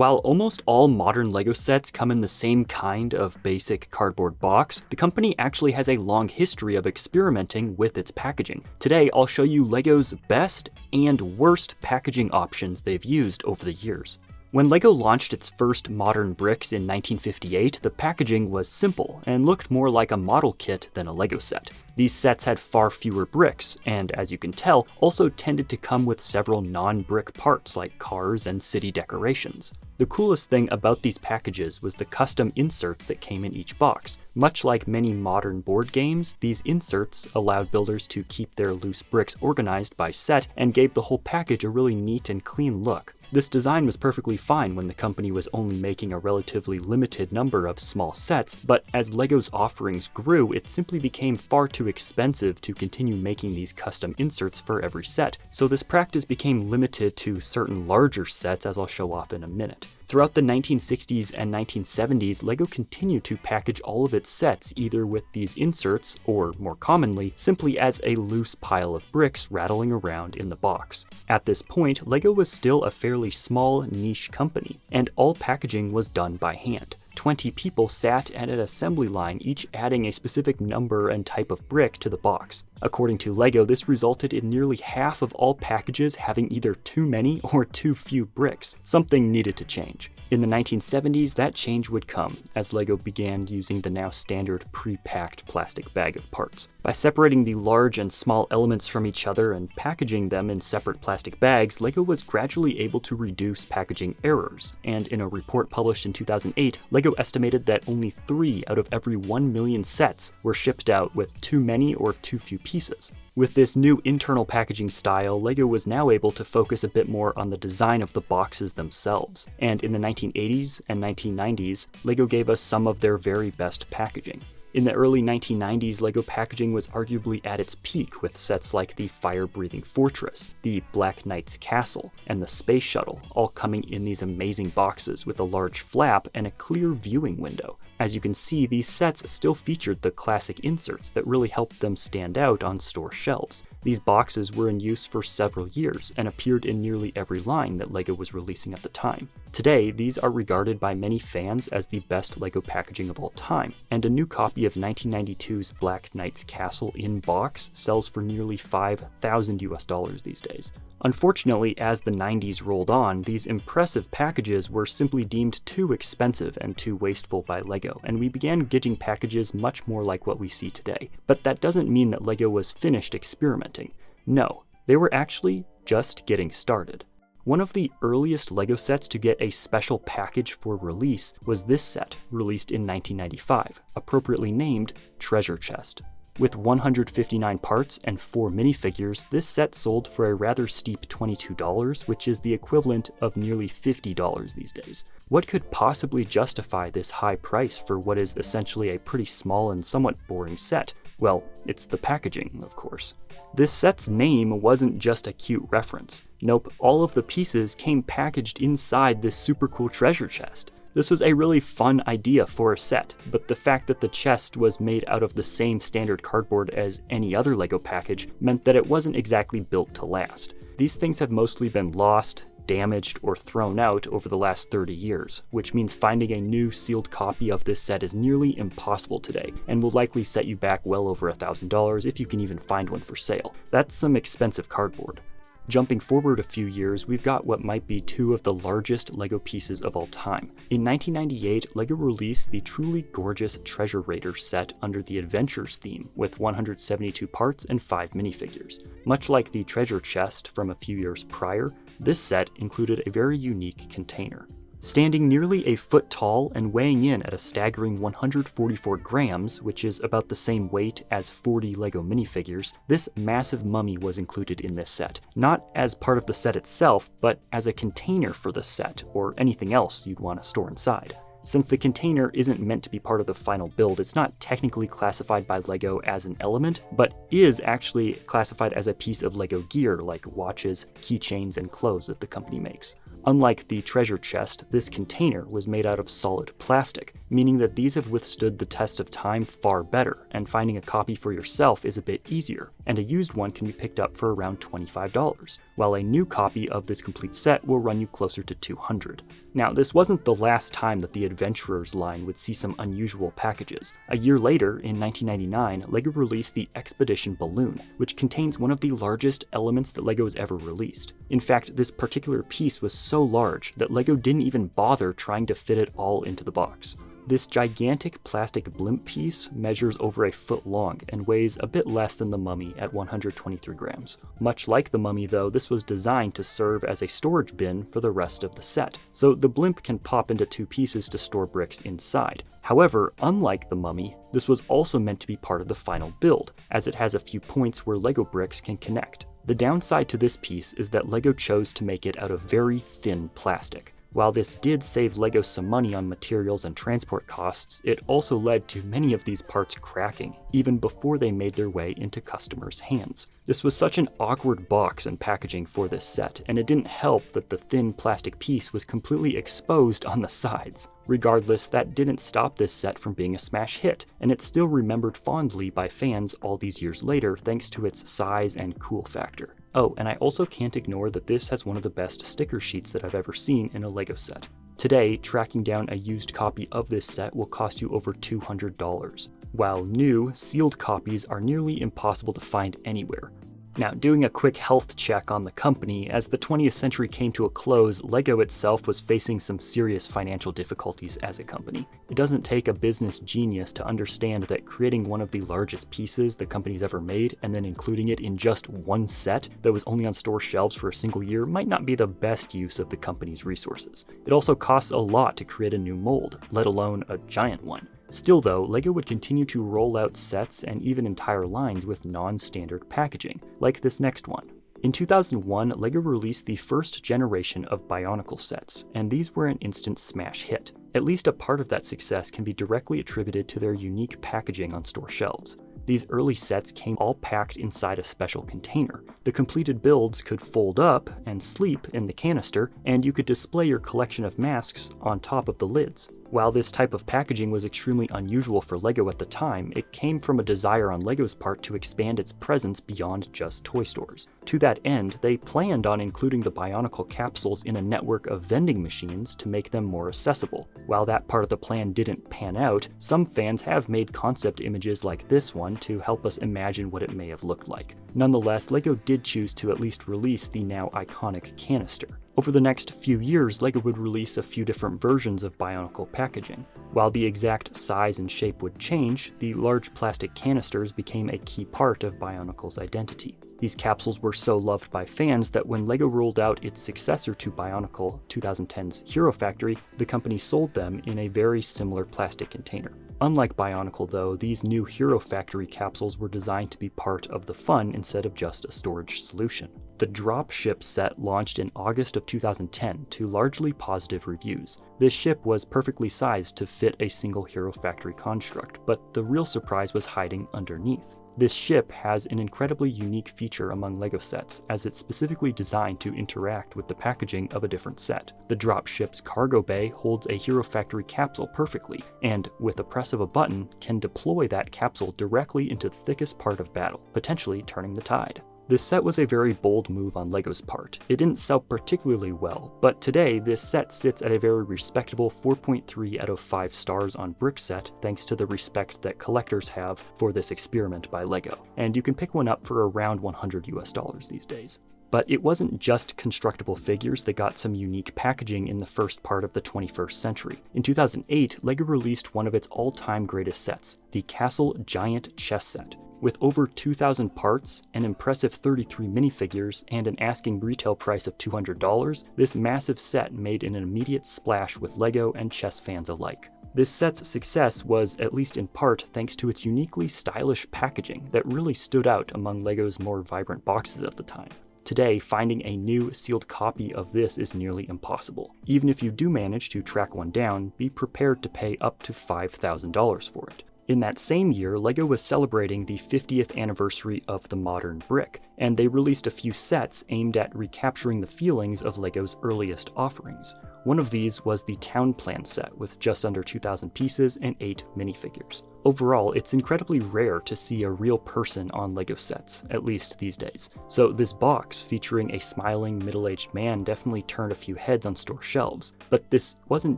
While almost all modern LEGO sets come in the same kind of basic cardboard box, the company actually has a long history of experimenting with its packaging. Today, I'll show you LEGO's best and worst packaging options they've used over the years. When LEGO launched its first modern bricks in 1958, the packaging was simple and looked more like a model kit than a LEGO set. These sets had far fewer bricks, and as you can tell, also tended to come with several non-brick parts like cars and city decorations. The coolest thing about these packages was the custom inserts that came in each box. Much like many modern board games, these inserts allowed builders to keep their loose bricks organized by set and gave the whole package a really neat and clean look. This design was perfectly fine when the company was only making a relatively limited number of small sets, but as LEGO's offerings grew, it simply became far too expensive to continue making these custom inserts for every set, so this practice became limited to certain larger sets, as I'll show off in a minute. Throughout the 1960s and 1970s, LEGO continued to package all of its sets either with these inserts, or more commonly, simply as a loose pile of bricks rattling around in the box. At this point, LEGO was still a fairly small, niche company, and all packaging was done by hand. 20 people sat at an assembly line, each adding a specific number and type of brick to the box. According to LEGO, this resulted in nearly half of all packages having either too many or too few bricks. Something needed to change. In the 1970s, that change would come, as LEGO began using the now standard pre-packed plastic bag of parts. By separating the large and small elements from each other and packaging them in separate plastic bags, LEGO was gradually able to reduce packaging errors, and in a report published in 2008, LEGO estimated that only 3 out of every 1 million sets were shipped out with too many or too few pieces. With this new internal packaging style, LEGO was now able to focus a bit more on the design of the boxes themselves, and in the 1980s and 1990s, LEGO gave us some of their very best packaging. In the early 1990s, LEGO packaging was arguably at its peak with sets like the Fire-Breathing Fortress, the Black Knight's Castle, and the Space Shuttle, all coming in these amazing boxes with a large flap and a clear viewing window. As you can see, these sets still featured the classic inserts that really helped them stand out on store shelves. These boxes were in use for several years and appeared in nearly every line that LEGO was releasing at the time. Today, these are regarded by many fans as the best LEGO packaging of all time, and a new copy of 1992's Black Knight's Castle in box sells for nearly $5,000 these days. Unfortunately, as the 90s rolled on, these impressive packages were simply deemed too expensive and too wasteful by LEGO, and we began getting packages much more like what we see today. But that doesn't mean that LEGO was finished experimenting. No, they were actually just getting started. One of the earliest LEGO sets to get a special package for release was this set, released in 1995, appropriately named Treasure Chest. With 159 parts and 4 minifigures, this set sold for a rather steep $22, which is the equivalent of nearly $50 these days. What could possibly justify this high price for what is essentially a pretty small and somewhat boring set? Well, it's the packaging, of course. This set's name wasn't just a cute reference. Nope, all of the pieces came packaged inside this super cool treasure chest. This was a really fun idea for a set, but the fact that the chest was made out of the same standard cardboard as any other LEGO package meant that it wasn't exactly built to last. These things have mostly been lost, damaged, or thrown out over the last 30 years, which means finding a new sealed copy of this set is nearly impossible today, and will likely set you back well over $1,000 if you can even find one for sale. That's some expensive cardboard. Jumping forward a few years, we've got what might be 2 of the largest LEGO pieces of all time. In 1998, LEGO released the truly gorgeous Treasure Raider set under the Adventures theme, with 172 parts and 5 minifigures. Much like the treasure chest from a few years prior, this set included a very unique container. Standing nearly a foot tall and weighing in at a staggering 144 grams, which is about the same weight as 40 LEGO minifigures, this massive mummy was included in this set. Not as part of the set itself, but as a container for the set, or anything else you'd want to store inside. Since the container isn't meant to be part of the final build, it's not technically classified by LEGO as an element, but is actually classified as a piece of LEGO gear like watches, keychains, and clothes that the company makes. Unlike the treasure chest, this container was made out of solid plastic, meaning that these have withstood the test of time far better, and finding a copy for yourself is a bit easier, and a used one can be picked up for around $25, while a new copy of this complete set will run you closer to $200. Now, this wasn't the last time that the Adventurers line would see some unusual packages. A year later, in 1999, LEGO released the Expedition Balloon, which contains one of the largest elements that LEGO has ever released. In fact, this particular piece was so large that LEGO didn't even bother trying to fit it all into the box. This gigantic plastic blimp piece measures over a foot long and weighs a bit less than the Mummy at 123 grams. Much like the Mummy though, this was designed to serve as a storage bin for the rest of the set, so the blimp can pop into two pieces to store bricks inside. However, unlike the Mummy, this was also meant to be part of the final build, as it has a few points where LEGO bricks can connect. The downside to this piece is that LEGO chose to make it out of very thin plastic. While this did save LEGO some money on materials and transport costs, it also led to many of these parts cracking, even before they made their way into customers' hands. This was such an awkward box and packaging for this set, and it didn't help that the thin plastic piece was completely exposed on the sides. Regardless, that didn't stop this set from being a smash hit, and it's still remembered fondly by fans all these years later thanks to its size and cool factor. Oh, and I also can't ignore that this has one of the best sticker sheets that I've ever seen in a LEGO set. Today, tracking down a used copy of this set will cost you over $200, while new, sealed copies are nearly impossible to find anywhere. Now, doing a quick health check on the company, as the 20th century came to a close, LEGO itself was facing some serious financial difficulties as a company. It doesn't take a business genius to understand that creating one of the largest pieces the company's ever made and then including it in just one set that was only on store shelves for a single year might not be the best use of the company's resources. It also costs a lot to create a new mold, let alone a giant one. Still though, LEGO would continue to roll out sets and even entire lines with non-standard packaging, like this next one. In 2001, LEGO released the first generation of Bionicle sets, and these were an instant smash hit. At least a part of that success can be directly attributed to their unique packaging on store shelves. These early sets came all packed inside a special container. The completed builds could fold up and sleep in the canister, and you could display your collection of masks on top of the lids. While this type of packaging was extremely unusual for LEGO at the time, it came from a desire on LEGO's part to expand its presence beyond just toy stores. To that end, they planned on including the Bionicle capsules in a network of vending machines to make them more accessible. While that part of the plan didn't pan out, some fans have made concept images like this one to help us imagine what it may have looked like. Nonetheless, LEGO did choose to at least release the now iconic canister. Over the next few years, LEGO would release a few different versions of Bionicle packaging. While the exact size and shape would change, the large plastic canisters became a key part of Bionicle's identity. These capsules were so loved by fans that when LEGO rolled out its successor to Bionicle, 2010's Hero Factory, the company sold them in a very similar plastic container. Unlike Bionicle though, these new Hero Factory capsules were designed to be part of the fun instead of just a storage solution. The Dropship set launched in August of 2010 to largely positive reviews. This ship was perfectly sized to fit a single Hero Factory construct, but the real surprise was hiding underneath. This ship has an incredibly unique feature among LEGO sets, as it's specifically designed to interact with the packaging of a different set. The Dropship's cargo bay holds a Hero Factory capsule perfectly, and with the press of a button, can deploy that capsule directly into the thickest part of battle, potentially turning the tide. This set was a very bold move on LEGO's part. It didn't sell particularly well, but today this set sits at a very respectable 4.3 out of 5 stars on Brickset thanks to the respect that collectors have for this experiment by LEGO, and you can pick one up for around $100 these days. But it wasn't just constructible figures that got some unique packaging in the first part of the 21st century. In 2008, LEGO released one of its all-time greatest sets, the Castle Giant Chess Set. With over 2,000 parts, an impressive 33 minifigures, and an asking retail price of $200, this massive set made an immediate splash with LEGO and chess fans alike. This set's success was, at least in part, thanks to its uniquely stylish packaging that really stood out among LEGO's more vibrant boxes of the time. Today, finding a new sealed copy of this is nearly impossible. Even if you do manage to track one down, be prepared to pay up to $5,000 for it. In that same year, LEGO was celebrating the 50th anniversary of the modern brick, and they released a few sets aimed at recapturing the feelings of LEGO's earliest offerings. One of these was the Town Plan set with just under 2,000 pieces and 8 minifigures. Overall, it's incredibly rare to see a real person on LEGO sets, at least these days. So this box featuring a smiling middle-aged man definitely turned a few heads on store shelves. But this wasn't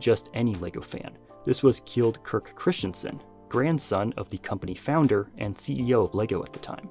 just any LEGO fan. This was Kjeld Kirk Christensen, grandson of the company founder and CEO of LEGO at the time.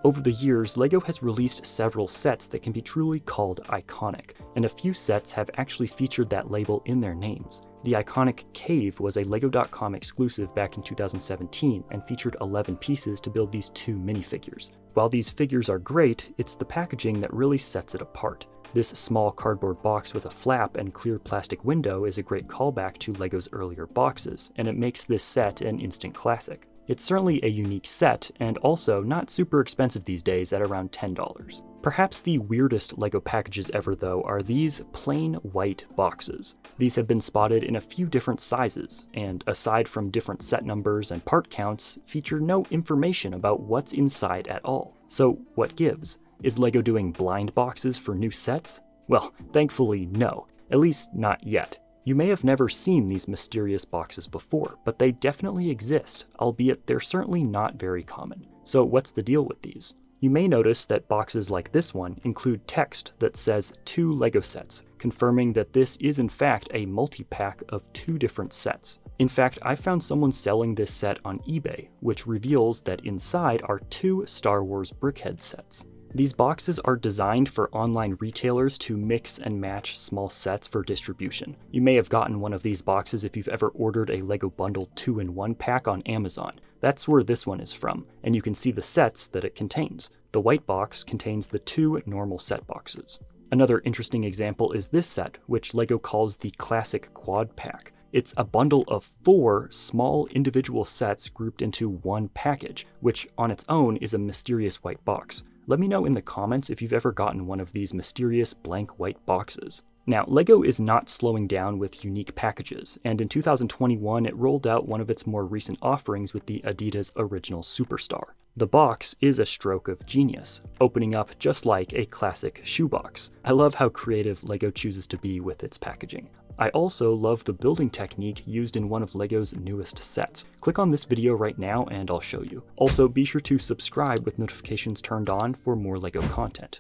Over the years, LEGO has released several sets that can be truly called iconic, and a few sets have actually featured that label in their names. The iconic Cave was a LEGO.com exclusive back in 2017 and featured 11 pieces to build these 2 minifigures. While these figures are great, it's the packaging that really sets it apart. This small cardboard box with a flap and clear plastic window is a great callback to LEGO's earlier boxes, and it makes this set an instant classic. It's certainly a unique set, and also not super expensive these days at around $10. Perhaps the weirdest LEGO packages ever though are these plain white boxes. These have been spotted in a few different sizes, and aside from different set numbers and part counts, feature no information about what's inside at all. So what gives? Is LEGO doing blind boxes for new sets? Well, thankfully no, at least not yet. You may have never seen these mysterious boxes before, but they definitely exist, albeit they're certainly not very common. So what's the deal with these? You may notice that boxes like this one include text that says 2 LEGO sets, confirming that this is in fact a multi-pack of 2 different sets. In fact, I found someone selling this set on eBay, which reveals that inside are 2 Star Wars Brickhead sets. These boxes are designed for online retailers to mix and match small sets for distribution. You may have gotten one of these boxes if you've ever ordered a LEGO Bundle 2-in-1 pack on Amazon. That's where this one is from, and you can see the sets that it contains. The white box contains the 2 normal set boxes. Another interesting example is this set, which LEGO calls the Classic Quad Pack. It's a bundle of 4 small individual sets grouped into one package, which on its own is a mysterious white box. Let me know in the comments if you've ever gotten one of these mysterious blank white boxes. Now, LEGO is not slowing down with unique packages, and in 2021 it rolled out one of its more recent offerings with the Adidas Original Superstar. The box is a stroke of genius, opening up just like a classic shoebox. I love how creative LEGO chooses to be with its packaging. I also love the building technique used in one of LEGO's newest sets. Click on this video right now and I'll show you. Also, be sure to subscribe with notifications turned on for more LEGO content.